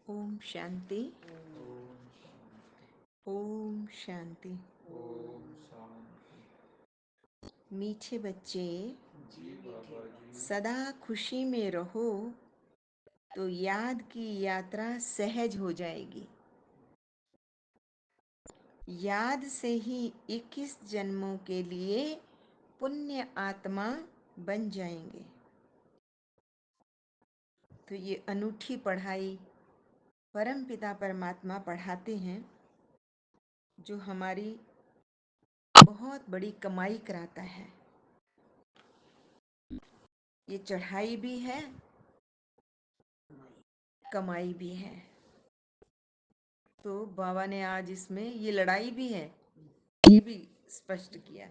ओम शांति। ओम शांति। मीठे बच्चे, सदा खुशी में रहो तो याद की यात्रा सहज हो जाएगी। याद से ही 21 जन्मों के लिए पुण्य आत्मा बन जाएंगे। तो ये अनूठी पढ़ाई परमपिता परमात्मा पढ़ाते हैं, जो हमारी बहुत बड़ी कमाई कराता है। ये चढ़ाई भी है, कमाई भी है। तो बाबा ने आज इसमें ये लड़ाई भी है, ये भी स्पष्ट किया।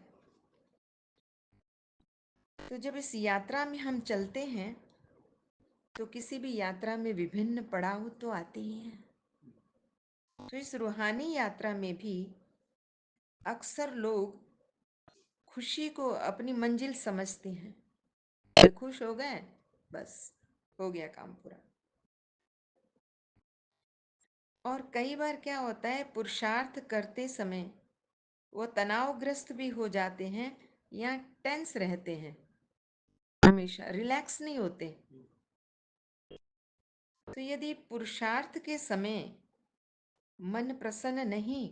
तो जब इस यात्रा में हम चलते हैं तो किसी भी यात्रा में विभिन्न पड़ाव तो आते ही हैं। तो इस रूहानी यात्रा में भी अक्सर लोग खुशी को अपनी मंजिल समझते हैं। खुश हो गए, बस हो गया काम पूरा। और कई बार क्या होता है, पुरुषार्थ करते समय वो तनावग्रस्त भी हो जाते हैं या टेंस रहते हैं, हमेशा रिलैक्स नहीं होते। तो यदि पुरुषार्थ के समय मन प्रसन्न नहीं,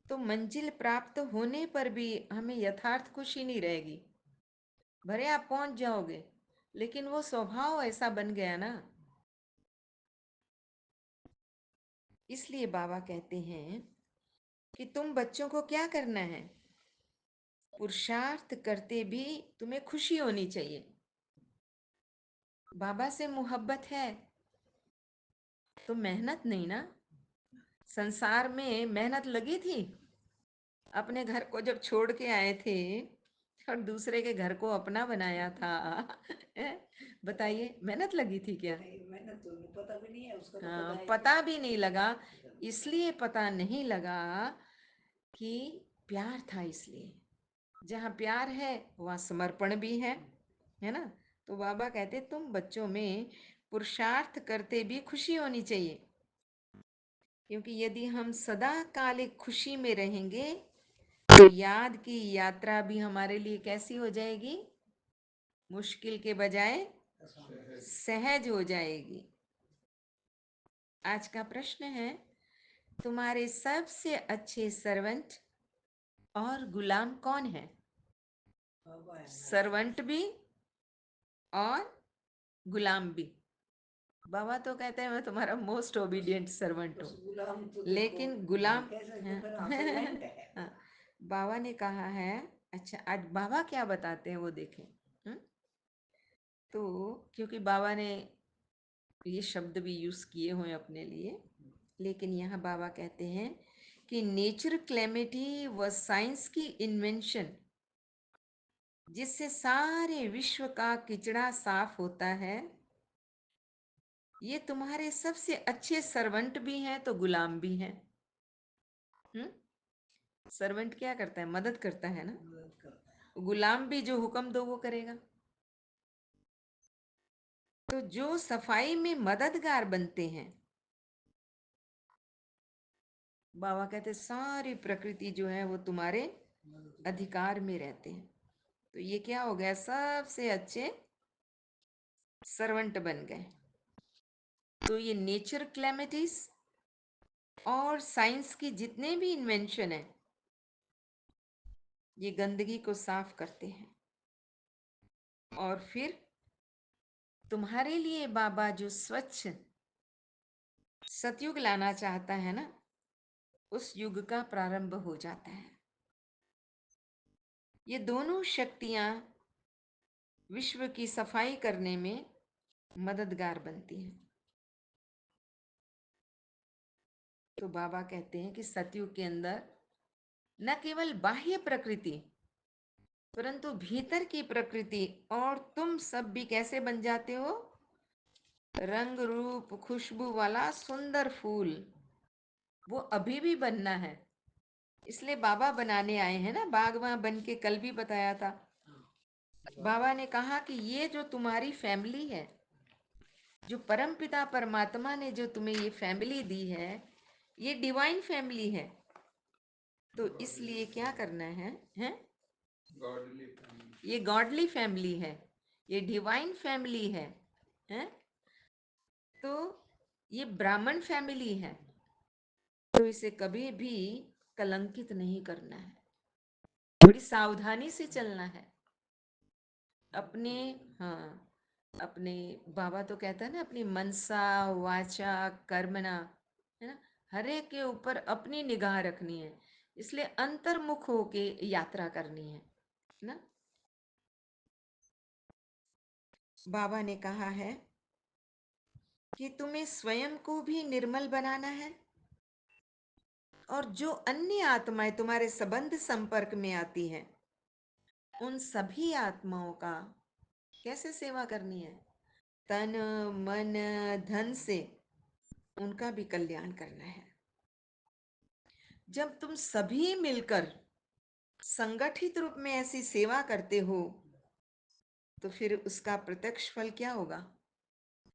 तो मंजिल प्राप्त होने पर भी हमें यथार्थ खुशी नहीं रहेगी। भले आप पहुंच जाओगे, लेकिन वो स्वभाव ऐसा बन गया ना। इसलिए बाबा कहते हैं कि तुम बच्चों को क्या करना है, पुरुषार्थ करते भी तुम्हें खुशी होनी चाहिए। बाबा से मोहब्बत है तो मेहनत नहीं ना। संसार में मेहनत लगी थी। अपने घर को जब छोड़ के आए थे और दूसरे के घर को अपना बनाया था, बताइए मेहनत लगी थी क्या? मेहनत तो नहीं, पता भी नहीं है उसका, तो हाँ, पता है पता भी नहीं लगा। इसलिए पता नहीं लगा कि प्यार था। इसलिए जहाँ प्यार है वहाँ समर्पण भी है ना। तो बाबा कहते तुम बच्चों में पुरुषार्थ करते भी खुशी होनी चाहिए, क्योंकि यदि हम सदा काल एक खुशी में रहेंगे तो याद की यात्रा भी हमारे लिए कैसी हो जाएगी, मुश्किल के बजाय सहज हो जाएगी। आज का प्रश्न है, तुम्हारे सबसे अच्छे सर्वेंट और गुलाम कौन है? बाबा है हमारे सर्वेंट भी और गुलाम भी। बाबा तो कहते हैं मैं तुम्हारा मोस्ट ओबीडियंट सर्वेंट बस हूँ, गुलाम तो देखो, लेकिन हम गुलाम। कह सकते हाँ। फिर आप सर्वेंट है। हाँ, बाबा ने कहा है। अच्छा, आज बाबा क्या बताते हैं वो देखें। हम्म? तो क्योंकि बाबा ने ये शब्द भी यूज किए हुए अपने लिए, लेकिन यहाँ बाबा कहते हैं कि नेचर क्लेमिटी व साइंस की इन्वेंशन, जिससे सारे विश्व का किचड़ा साफ होता है, ये तुम्हारे सबसे अच्छे सर्वेंट भी हैं तो गुलाम भी हैं। हम्म? सर्वेंट क्या करता है, मदद करता है ना। मदद करता है। गुलाम भी जो हुक्म दो वो करेगा। तो जो सफाई में मददगार बनते हैं, बाबा कहते सारी प्रकृति जो है वो तुम्हारे अधिकार में रहते हैं। तो ये क्या हो गया, सबसे अच्छे सर्वेंट बन गए। तो ये नेचर क्लेमिटीज और साइंस की जितने भी इन्वेंशन है, ये गंदगी को साफ करते हैं। और फिर तुम्हारे लिए बाबा जो स्वच्छ सतयुग लाना चाहता है ना, उस युग का प्रारंभ हो जाता है। ये दोनों शक्तियां विश्व की सफाई करने में मददगार बनती हैं। तो बाबा कहते हैं कि सतयुग के अंदर न केवल बाह्य प्रकृति, परंतु भीतर की प्रकृति और तुम सब भी कैसे बन जाते हो, रंग रूप खुशबू वाला सुंदर फूल। वो अभी भी बनना है। इसलिए बाबा बनाने आए हैं ना, बागवां बन के, कल भी बताया था। बाबा ने कहा कि ये जो तुम्हारी फैमिली है, जो परमपिता परमात्मा ने जो तुम्हें ये फैमिली दी है, ये डिवाइन फैमिली है। तो इसलिए क्या करना है, हैं? ये गॉडली फैमिली है, ये डिवाइन फैमिली है, हैं? तो ये ब्राह्मण फैमिली है, तो इसे कभी भी कलंकित नहीं करना है, बड़ी सावधानी से चलना है अपने। हाँ, अपने बाबा तो कहता है ना, अपनी मनसा वाचा कर्मणा, है ना, हर एक के ऊपर अपनी निगाह रखनी है। इसलिए अंतर्मुख होके यात्रा करनी है ना। बाबा ने कहा है कि तुम्हें स्वयं को भी निर्मल बनाना है, और जो अन्य आत्माएं तुम्हारे संबंध संपर्क में आती हैं, उन सभी आत्माओं का कैसे सेवा करनी है, तन मन धन से उनका भी कल्याण करना है। जब तुम सभी मिलकर संगठित रूप में ऐसी सेवा करते हो, तो फिर उसका प्रत्यक्ष फल क्या होगा?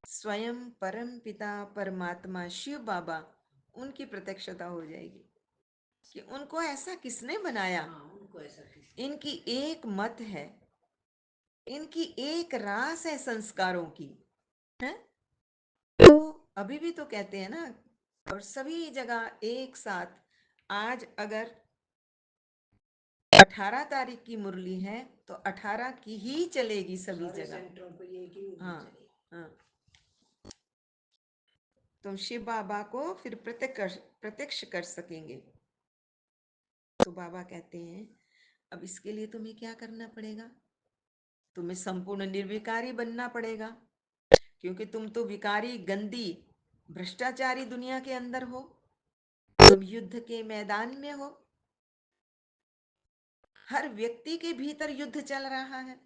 स्वयं परम पिता परमात्मा शिव बाबा, उनकी प्रत्यक्षता हो जाएगी कि उनको ऐसा किसने बनाया। उनको ऐसा किसने, इनकी एक मत है, इनकी एक रास है संस्कारों की, है। तो अभी भी तो कहते हैं ना, और सभी जगह एक साथ, आज अगर 18 तारीख की मुरली है तो 18 की ही चलेगी सभी जगह। सेंटरों पे ये कि हाँ, हाँ। तुम शिव बाबा को फिर प्रत्यक्ष कर सकेंगे। तो बाबा कहते हैं, अब इसके लिए तुम्हें क्या करना पड़ेगा? तुम्हें संपूर्ण निर्विकारी बनना पड़ेगा, क्योंकि तुम तो विकारी, गंदी, भ्रष्टाचारी दुनिया के अंदर हो। तुम युद्ध के मैदान में हो, हर व्यक्ति के भीतर युद्ध चल रहा है,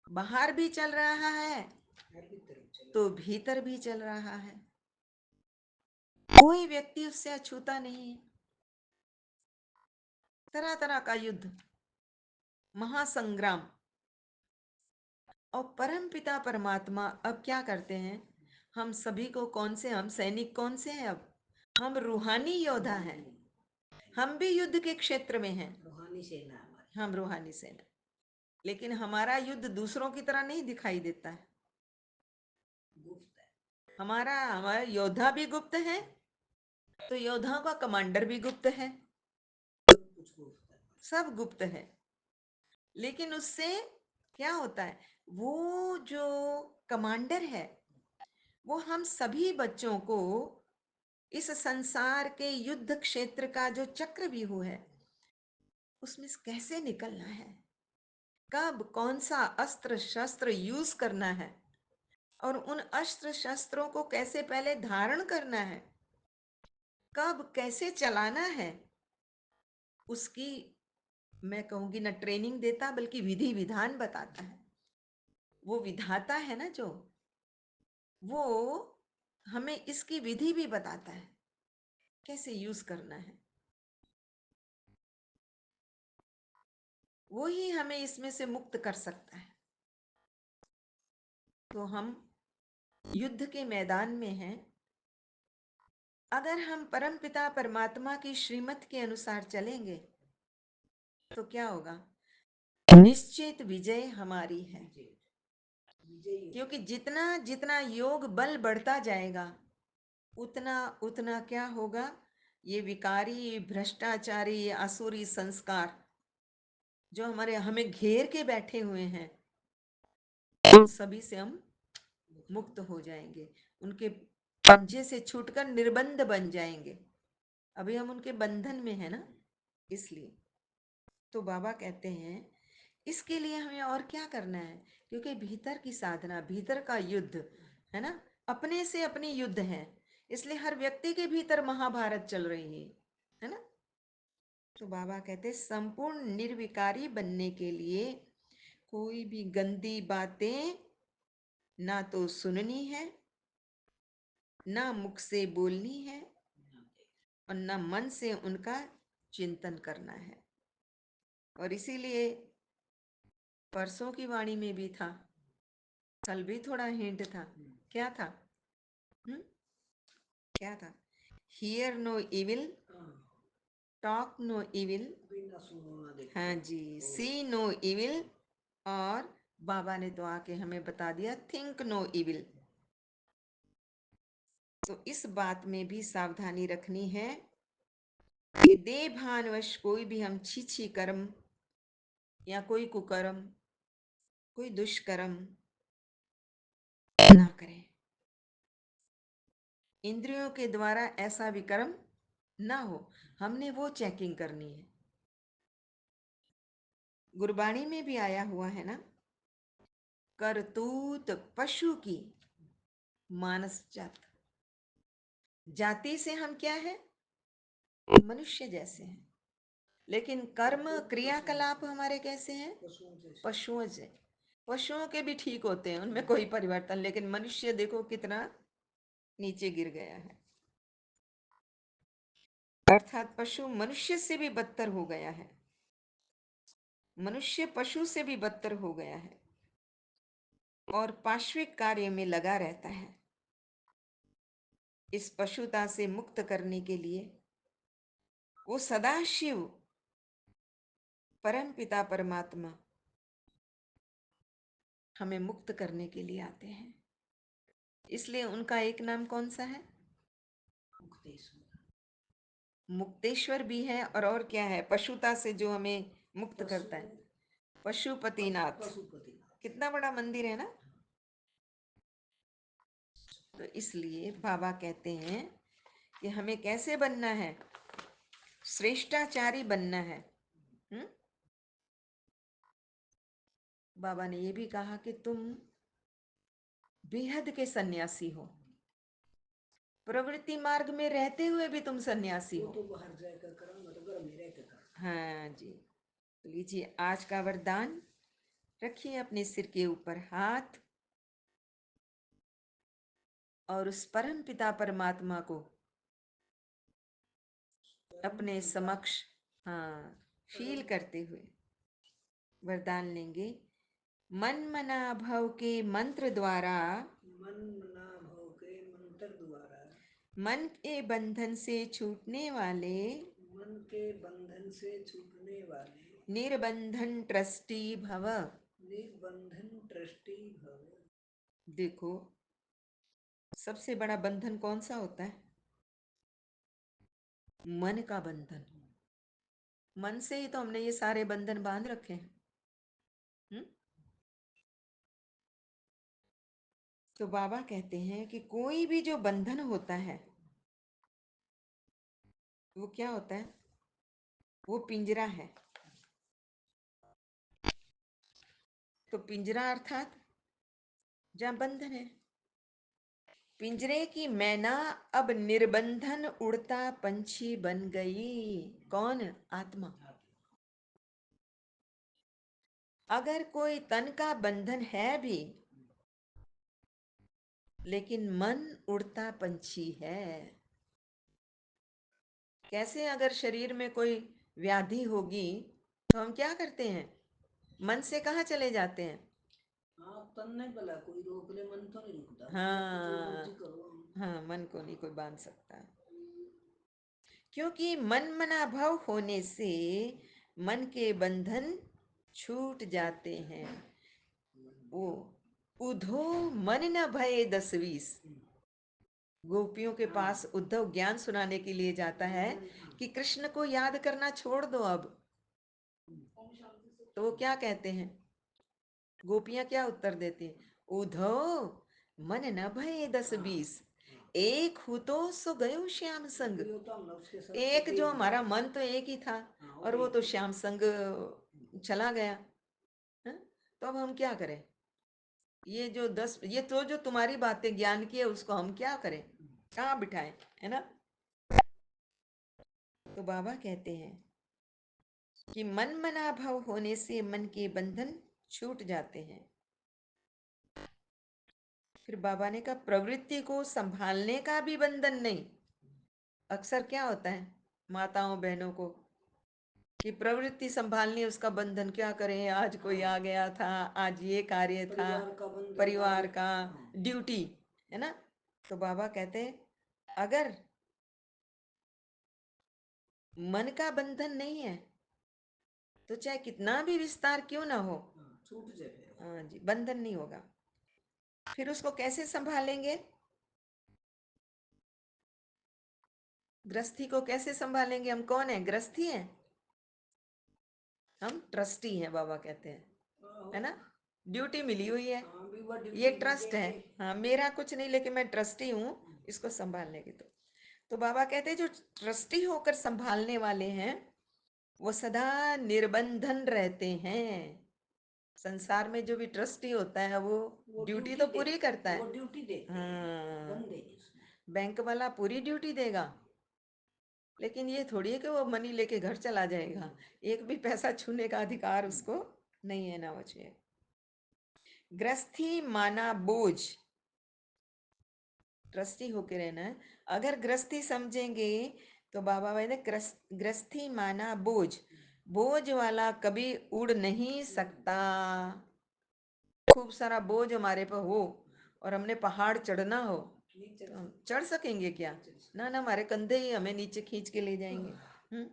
बाहर भी चल रहा है तो भीतर भी चल रहा है। कोई व्यक्ति उससे अछूता नहीं है। तरह तरह का युद्ध, महासंग्राम। और परम पिता परमात्मा अब क्या करते हैं? हम सभी को कौन से, हम सैनिक कौन से हैं? अब हम रूहानी योद्धा हैं। हम भी युद्ध के क्षेत्र में हैं, रूहानी सेना हमारी, हम रूहानी सेना। लेकिन हमारा युद्ध दूसरों की तरह नहीं दिखाई देता है। गुप्त है। हमारा योद्धा भी गुप्त है, तो योद्धाओं का कमांडर भी गुप्त है, कुछ गुप्त है। सब गुप्त है। लेकिन उससे क्या होता है? वो जो कमांडर है, वो हम सभी बच्चों को इस संसार के युद्ध क्षेत्र का जो चक्रव्यूह है, उसमें से कैसे निकलना है, कब कौन सा अस्त्र शस्त्र यूज करना है, और उन अस्त्र शस्त्रों को कैसे पहले धारण करना है, कब कैसे चलाना है, उसकी मैं कहूंगी ना ट्रेनिंग देता, बल्कि विधि विधान बताता है। वो विधाता है ना, जो वो हमें इसकी विधि भी बताता है, कैसे यूज करना है। वो ही हमें इसमें से मुक्त कर सकता है। तो हम युद्ध के मैदान में हैं। अगर हम परमपिता परमात्मा की श्रीमत के अनुसार चलेंगे तो क्या होगा? निश्चित विजय हमारी है। क्योंकि जितना जितना योग बल बढ़ता जाएगा, उतना उतना क्या होगा? ये विकारी, भ्रष्टाचारी, आसुरी संस्कार जो हमारे हमें घेर के बैठे हुए हैं, उन सभी से हम मुक्त हो जाएंगे, उनके पंजे से छूटकर निर्बंध बन जाएंगे। अभी हम उनके बंधन में है ना, इसलिए। तो बाबा कहते हैं, इसके लिए हमें और क्या करना है? क्योंकि भीतर की साधना, भीतर का युद्ध है ना, अपने से अपनी युद्ध है। इसलिए हर व्यक्ति के भीतर महाभारत चल रही है ना। तो बाबा कहते हैं, संपूर्ण निर्विकारी बनने के लिए कोई भी गंदी बातें ना तो सुननी है, ना मुख से बोलनी है, और ना मन से उनका चिंतन करना है। और इसीलिए परसों की वाणी में भी था कल भी थोड़ा हिंट था। क्या था? हम्म? क्या था? हियर नो इविल, हाँ, टॉक नो इविल, बिना सुनो ना देखो। हाँ जी, सी नो इविल, और बाबा ने तो आके हमें बता दिया थिंक नो इविल। तो इस बात में भी सावधानी रखनी है कि देह भानवश कोई भी हम छी कर्म या कोई कुकर्म, कोई दुष्कर्म ना करें। इंद्रियों के द्वारा ऐसा विकर्म ना हो, हमने वो चेकिंग करनी है। गुरबाणी में भी आया हुआ है ना, करतूत पशु की मानस जात। जाति से हम क्या है? मनुष्य जैसे हैं, लेकिन कर्म क्रियाकलाप हमारे कैसे हैं? पशुओं जैसे। पशुओं से। पशुओं के भी ठीक होते हैं, उनमें कोई परिवर्तन, लेकिन मनुष्य देखो कितना नीचे गिर गया है। अर्थात पशु मनुष्य से भी बदतर हो गया है, मनुष्य पशु से भी बदतर हो गया है और पाश्विक कार्य में लगा रहता है। इस पशुता से मुक्त करने के लिए वो सदाशिव परम पिता परमात्मा हमें मुक्त करने के लिए आते हैं। इसलिए उनका एक नाम कौन सा है? मुक्तेश्वर। मुक्तेश्वर भी है, और क्या है? पशुता से जो हमें मुक्त करता है, पशुपतिनाथ। पशुपतिनाथ। कितना बड़ा मंदिर है ना। तो इसलिए बाबा कहते हैं कि हमें कैसे बनना है? श्रेष्ठाचारी बनना है। हम्म? बाबा ने ये भी कहा कि तुम बेहद के सन्यासी हो, प्रवृत्ति मार्ग में रहते हुए भी तुम सन्यासी वो हो। तो बाहर जाकर करूंगा तो घर में रह के करूंगा। हाँ जी। तो लीजिए आज का वरदान, रखिए अपने सिर के ऊपर हाथ और उस परम पिता परमात्मा को अपने समक्ष, हाँ, फील करते हुए वरदान लेंगे। मन मना भव के मंत्र द्वारा, मन मना भव के मंत्र द्वारा, मन के बंधन से छूटने वाले, मन के बंधन से छूटने वाले, निर्बंधन ट्रस्टी भव। निर्बंधन दृष्टि भव। देखो, सबसे बड़ा बंधन कौन सा होता है? मन का बंधन। मन से ही तो हमने ये सारे बंधन बांध रखे हैं। हम्म? तो बाबा कहते हैं कि कोई भी जो बंधन होता है वो क्या होता है? वो पिंजरा है। तो पिंजरा अर्थात जहां बंधन है। पिंजरे की मैना अब निर्बंधन उड़ता पंछी बन गई। कौन? आत्मा। अगर कोई तन का बंधन है भी, लेकिन मन उड़ता पंछी है। कैसे? अगर शरीर में कोई व्याधि होगी तो हम क्या करते हैं? मन से कहाँ चले जाते हैं? हाँ, तन नहीं भला कोई रोक ले, मन तो नहीं रुकता। जो हाँ, मर्जी करो। हाँ, मन को नहीं कोई बांध सकता, क्योंकि मन मना भव होने से मन के बंधन छूट जाते हैं। वो उधो मन न भये 10-20। गोपियों के पास उद्धव ज्ञान सुनाने के लिए जाता है कि कृष्ण को याद करना छोड़ दो अब। तो वो क्या कहते हैं? गोपियां क्या उत्तर देती हैं? उद्धव मन न भये 10-20, एक हूँ तो सो गयो श्याम संग। ये तो हम उसके साथ एक दे जो दिया। हमारा मन तो एक ही था, हाँ, और वो तो श्याम संग चला गया। हैं? तो अब हम क्या करें? ये जो 10, ये तो जो तुम्हारी बातें ज्ञान की है, उसको हम क्या करें? कहाँ बिठाएं? है ना। तो बाबा कहते हैं कि मन मना भाव होने से मन के बंधन छूट जाते हैं। फिर बाबा ने कहा प्रवृत्ति को संभालने का भी बंधन नहीं। अक्सर क्या होता है माताओं बहनों को? कि प्रवृत्ति संभालनी, उसका बंधन क्या करें, आज कोई आ गया था, आज ये कार्य था, परिवार का बंधन, परिवार का हाँ। ड्यूटी है ना। तो बाबा कहते हैं अगर मन का बंधन नहीं है तो चाहे कितना भी विस्तार क्यों ना हो, छूट जाए। हाँ जी, बंधन नहीं होगा। फिर उसको कैसे संभालेंगे, गृहस्थी को कैसे संभालेंगे? हम कौन है? गृहस्थी है, हम ट्रस्टी हैं, बाबा कहते हैं, है ना। ड्यूटी मिली हुई है, ये ट्रस्ट है, हाँ मेरा कुछ नहीं, लेकिन मैं ट्रस्टी हूँ इसको संभालने की। तो बाबा कहते हैं जो ट्रस्टी होकर संभालने वाले हैं वो सदा निर्बंधन रहते हैं। संसार में जो भी ट्रस्टी होता है वो ड्यूटी तो पूरी करता है, वो ड्यूटी देते हैं, हाँ। बंदे नहीं उसमें। बैंक वाला पूरी ड्यूटी देगा, लेकिन ये थोड़ी है कि वो मनी लेके घर चला जाएगा, एक भी पैसा छूने का अधिकार उसको नहीं है ना बचे। गृहस्थी माना बोझ, गृहस्थी होके रहना है। अगर गृहस्थी समझेंगे तो बाबा भाई ने गृहस्थी माना बोझ, बोझ वाला कभी उड़ नहीं सकता। खूब सारा बोझ हमारे पर हो और हमने पहाड़ चढ़ना हो तो हम चढ़ सकेंगे क्या? ना ना, हमारे कंधे ही हमें नीचे खींच के ले जाएंगे।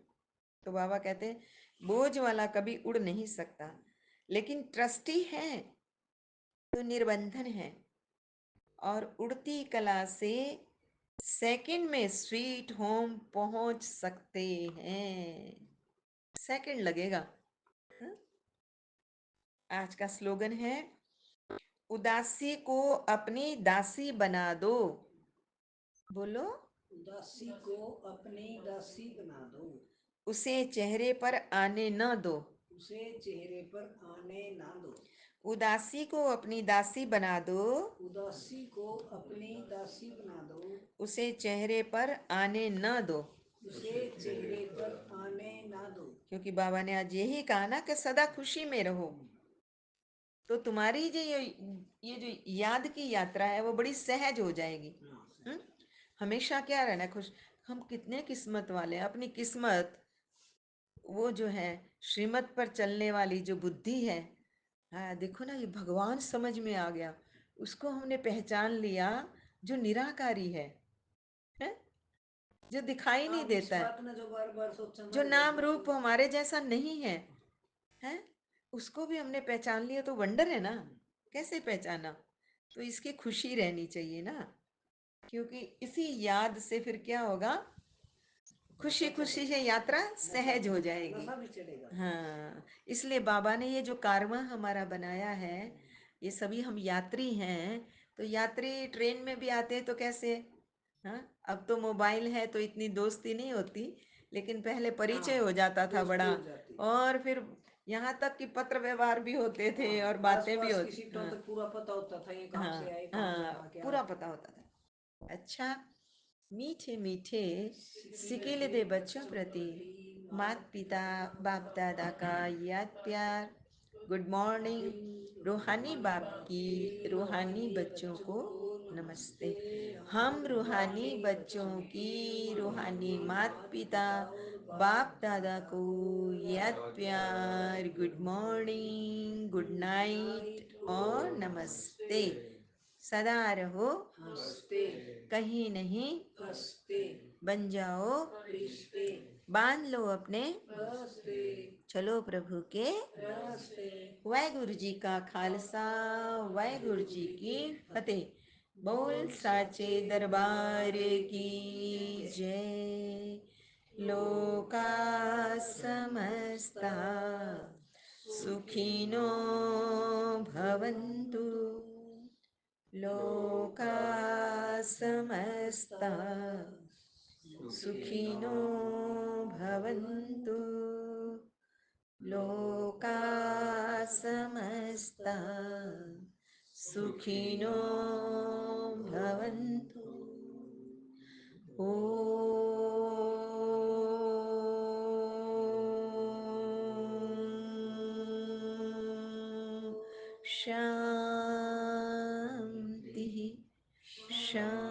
तो बाबा कहते हैं बोझ वाला कभी उड़ नहीं सकता, लेकिन ट्रस्टी है तो निर्बंधन है और उड़ती कला से सेकंड में स्वीट होम पहुंच सकते हैं। सेकंड लगेगा। हाँ? आज का स्लोगन है उदासी को अपनी दासी बना दो। बोलो, उदासी को अपनी दासी बना दो, उसे चेहरे पर आने न दो, उसे चेहरे पर आने ना दो। उदासी को अपनी दासी बना दो, उदासी को अपनी दासी बना दो, उसे चेहरे पर आने न दो। उसे चेहरे पर आने ना दो। क्योंकि बाबा ने आज यही कहा ना कि सदा खुशी में रहो, तो तुम्हारी जो ये जो याद की यात्रा है वो बड़ी सहज हो जाएगी। हमेशा क्या रहना खुश। हम कितने किस्मत वाले हैं, अपनी किस्मत वो जो है श्रीमत पर चलने वाली जो बुद्धि है, हाँ देखो ना, ये भगवान समझ में आ गया, उसको हमने पहचान लिया जो निराकारी है? जो दिखाई नहीं देता है, जो बार बार सोचा जो नाम रूप हमारे जैसा नहीं है, उसको भी हमने पहचान लिया तो वंडर है ना। कैसे पहचाना? तो इसकी खुशी रहनी चाहिए ना, क्योंकि इसी याद से फिर क्या होगा, खुशी खुशी से यात्रा सहज हो जाएगी। हाँ, इसलिए बाबा ने ये जो कारवां हमारा बनाया है, ये सभी हम यात्री हैं। तो यात्री ट्रेन में भी आते हैं तो कैसे, हाँ अब तो मोबाइल है तो इतनी दोस्ती नहीं होती, लेकिन पहले परिचय हो जाता था बड़ा, और फिर यहाँ तक कि पत्र व्यवहार भी होते थे और बातें भी होती, हाँ पूरा पता होता था ये कहाँ से आए, हाँ पूरा पता होता था। अच्छा, मीठे मीठे सिकीले दे बच्चों प्रति माता पिता बाप दादा का याद प्यार। गुड मॉर्निंग रूहानी बाप की रूहानी बच्चों को नमस्ते। हम रूहानी बच्चों की रूहानी माता पिता बाप दादा को याद प्यार, गुड मॉर्निंग, गुड नाइट और नमस्ते। सदा रहो हंसते, कहीं नहीं हंसते, बन जाओ रिश्ते, बांध लो अपने हंसते, चलो प्रभु के हंसते। वाहेगुरु जी का खालसा, वाहेगुरु जी की फतेह। बोल साचे दरबार की जय। लोका समस्ता सुखिनो भवन्तु, लोका समस्ता सुखिनो भवन्तु, लोका समस्ता सुखिनो भवन्तु। ओ शांति शांति।